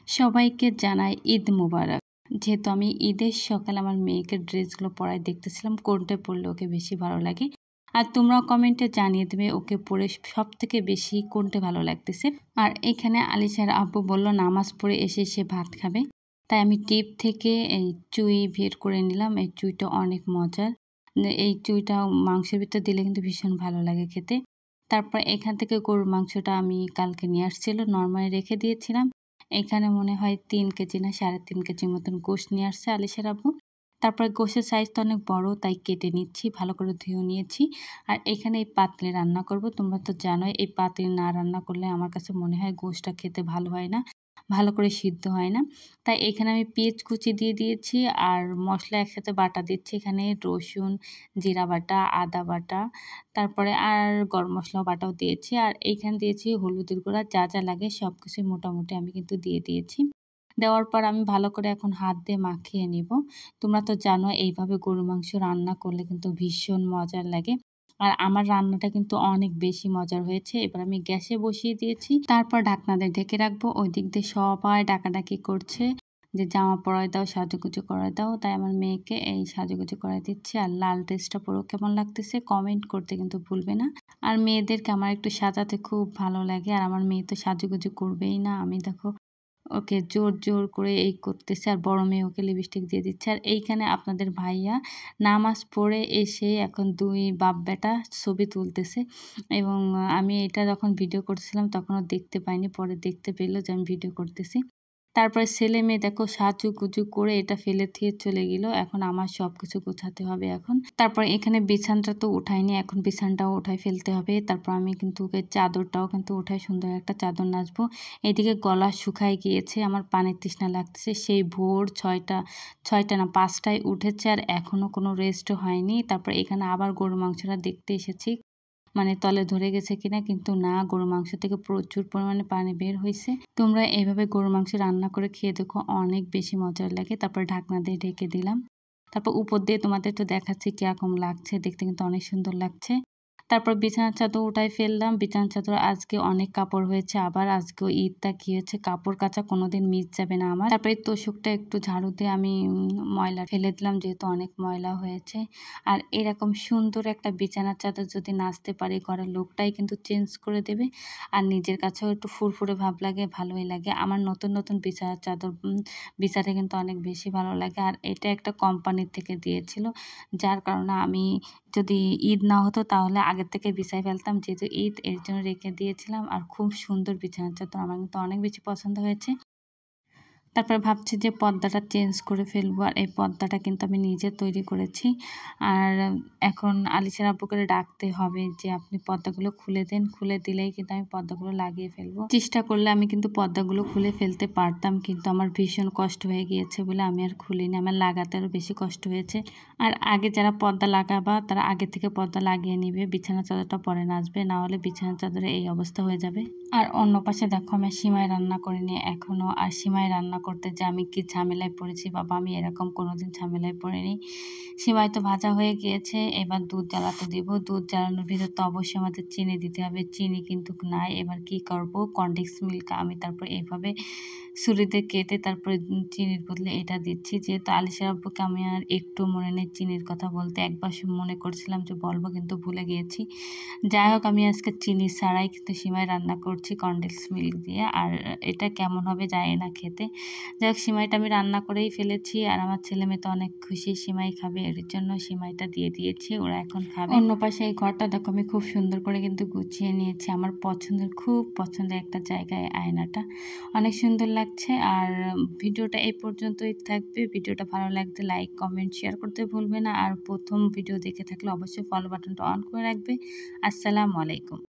সবাইকে জানাই ঈদ মোবারক। যেহেতু আমি ঈদের সকালে আমার মেয়েকে ড্রেসগুলো পরায় দেখতেছিলাম কোনটা পরলে ওকে বেশি ভালো লাগে। আর তোমরাও কমেন্টে জানিয়ে দেবে ওকে পরে সবথেকে বেশি কোনটা ভালো লাগতেছে। আর এখানে আলিশার আব্বু বলল নামাজ পড়ে এসে সে ভাত খাবে। তাই আমি টিপ থেকে এই চুই বের করে নিলাম। এই চুইটা অনেক মজার। এই চুইটা মাংসের ভিতর দিলে কিন্তু ভীষণ ভালো লাগে খেতে। তারপর এখান থেকে গরুর মাংসটা আমি কালকে নিয়ে আসছিল, নরমালি রেখে দিয়েছিলাম। এখানে মনে হয় ৩ কেজি না ৩.৫ কেজির মতন গোশত নিয়ে আসছে আলিশার আব্বু। তারপরে গোশতের সাইজটা অনেক বড়, তাই কেটে নিচ্ছি, ভালো করে ধুয়েও নিয়েছি। আর এখানে এই পাতলে রান্না করব। তোমরা তো জানোই এই পাতলে না রান্না করলে আমার কাছে মনে হয় গোশতটা খেতে ভালো হয় না, ভালো করে সিদ্ধ হয় না। তাই এখানে আমি পেঁয়াজ কুচি দিয়ে দিয়েছি আর মশলা একসাথে বাটা দিচ্ছি। এখানে রসুন, জিরা বাটা, আদা বাটা, তারপরে আর গরম মশলা বাটাও দিয়েছি। আর এইখানে দিয়েছি হলুদের গুঁড়া, যা যা লাগে সব কিছুই মোটামুটি আমি কিন্তু দিয়ে দিয়েছি। দেওয়ার পর আমি ভালো করে এখন হাত দিয়ে মাখিয়ে নিব। তোমরা তো জানো এইভাবে গরুর মাংস রান্না করলে কিন্তু ভীষণ মজার লাগে। আর আমার রান্নাটা কিন্তু অনেক বেশি মজার হয়েছে। এবার আমি গ্যাসে বসিয়ে দিয়েছি। তারপর ঢাকনা দিয়ে ঢেকে রাখবো। ওই দিক দিয়ে সবাই ডাকাডাকি করছে যে জামা পরায় দাও, সাজুগুজু করায় দাও। তাই আমার মেয়েকে এই সাজুগুজু করায় দিচ্ছি। আর লাল ড্রেসটা পরেও কেমন লাগতেছে কমেন্ট করতে কিন্তু ভুলবে না। আর মেয়েদেরকে আমার একটু সাজাতে খুব ভালো লাগে। আর আমার মেয়ে তো সাজুগুজু করবেই না। আমি দেখো ওকে জোর করে এই করতেছে। আর বড় মেয়ে ওকে লিপস্টিক দিয়ে দিচ্ছে। আর এইখানে আপনাদের ভাইয়া নামাজ পড়ে এসে এখন ২ বাপ বেটা ছবি তুলতেছে। এবং আমি এটা যখন ভিডিও করছিলাম তখনও দেখতে পাইনি, পরে দেখতে পেল যে আমি ভিডিও করতেছি। তারপরে ছেলে মেয়ে দেখো সাজুগুজু করে এটা ফেলে দিয়ে চলে গেল। এখন আমার সবকিছু গোছাতে হবে এখন। তারপর এখানে বিছানাটা তো উঠাইনি, এখন বিছানাটাও উঠাই ফেলতে হবে। তারপর আমি কিন্তু ওকে চাদরটাও কিন্তু উঠাই, সুন্দর একটা চাদর নাচবো। এদিকে গলা শুকায় গিয়েছে, আমার পানির তৃষ্ণা লাগতেছে। সেই ভোর ৬টা না ৫টায় উঠেছে আর এখনও কোনো রেস্টও হয়নি। তারপর এখানে আবার গরুর মাংসটা দেখতে এসেছি, মানে তলে ধরে গেছে কিনা, কিন্তু না, গরুর মাংস থেকে প্রচুর পরিমাণে পানি বের হয়েছে। তোমরা এইভাবে গরুর মাংস রান্না করে খেয়ে দেখো, অনেক বেশি মজার লাগে। তারপর ঢাকনা দিয়ে ঢেকে দিলাম। তারপর উপর দিয়ে তোমাদের তো দেখাচ্ছি কিরকম লাগছে, দেখতে কিন্তু অনেক সুন্দর লাগছে। তারপর বিছানার চাদর উঠাই ফেললাম। বিছানার চাদর আজকে অনেক কাপড় হয়েছে, আবার আজকেও ঈদটা কি হয়েছে, কাপড় কাচা কোনোদিন মিস যাবে না আমার। তারপরে তোষকটা একটু ঝাড়ু দিয়ে আমি ময়লা ফেলে দিলাম, যেহেতু অনেক ময়লা হয়েছে। আর এরকম সুন্দর একটা বিছানার চাদর যদি নাচতে পারি, ঘরের লোকটাই কিন্তু চেঞ্জ করে দেবে। আর নিজের কাছেও একটু ফুরফুরে ভাব লাগে, ভালোই লাগে। আমার নতুন নতুন বিছানার চাদর বিছাতে কিন্তু অনেক বেশি ভালো লাগে। আর এটা একটা কোম্পানির থেকে দিয়েছিল, যার কারণে আমি যদি ঈদ না হতো তাহলে আগের থেকে বিছাই ফেলতাম। যেহেতু ঈদ, এর জন্য রেখে দিয়েছিলাম। আর খুব সুন্দর বিছানার চাদর, আমার কিন্তু অনেক বেশি পছন্দ হয়েছে। তারপরে ভাবছি যে পর্দাটা চেঞ্জ করে ফেলবো। আর এই পর্দাটা কিন্তু আমি নিজে তৈরি করেছি। আর এখন আলিশার আব্বুকে ডাকতে হবে যে আপনি পর্দাগুলো খুলে দেন, খুলে দিলেই কিন্তু আমি পর্দাগুলো লাগিয়ে ফেলবো। চেষ্টা করলে আমি কিন্তু পর্দাগুলো খুলে ফেলতে পারতাম, কিন্তু আমার ভীষণ কষ্ট হয়ে গিয়েছে বলে আমি আর খুলিনি। আমার লাগাতে আরও বেশি কষ্ট হয়েছে। আর আগে যারা পর্দা লাগাবা তারা আগে থেকে পর্দা লাগিয়ে নিবে, বিছানা চাদরটা পরে নাচবে, না হলে বিছানা চাদরে এই অবস্থা হয়ে যাবে। আর অন্য পাশে দেখো আমি সিমাই রান্না করিনি এখনো। আর সিমাই রান্না করতে যে আমি কি ঝামেলায় পড়েছি বাবা, আমি এরকম কোনোদিন ঝামেলায় পড়িনি। সিমাই তো ভাজা হয়ে গিয়েছে, এবার দুধ জ্বালাতে দিব। দুধ জ্বালানোর ভিতর তো অবশ্যই আমাদের চিনি দিতে হবে, চিনি কিন্তু নাই। এবার কি করব, কনডেন্স মিল্ক আমি তারপর এইভাবে ছুরিতে কেটে তারপরে চিনির বদলে এটা দিচ্ছি। যেহেতু আলিশার আব্বুকে আমি আর একটু মনে নেই চিনির কথা বলতে, একবার মনে করছিলাম যে বলবো কিন্তু ভুলে গিয়েছি। যাই হোক, আমি আজকে চিনি ছাড়াই কিন্তু সিমাই রান্না করছি কনডেন্স মিল্ক দিয়ে। আর এটা কেমন হবে জানি না খেতে। যাই হোক, সিমাইটা আমি রান্না করেই ফেলেছি। আর আমার ছেলে মেয়ে তো অনেক খুশি, সিমাই খাবে, এর জন্য সিমাইটা দিয়ে দিয়েছি, ওরা এখন খাবে। অন্য পাশে এই ঘরটা দেখো আমি খুব সুন্দর করে কিন্তু গুছিয়ে নিয়েছি। আমার পছন্দের, খুব পছন্দের একটা জায়গায় আয়নাটা, অনেক সুন্দর লাগছে। আর ভিডিওটা এই পর্যন্তই থাকবে। ভিডিওটা ভালো লাগলে লাইক, কমেন্ট, শেয়ার করতে ভুলবে না। আর প্রথম ভিডিও দেখে থাকলে অবশ্যই ফলো বাটনটা অন করে রাখবে। আসসালামু আলাইকুম।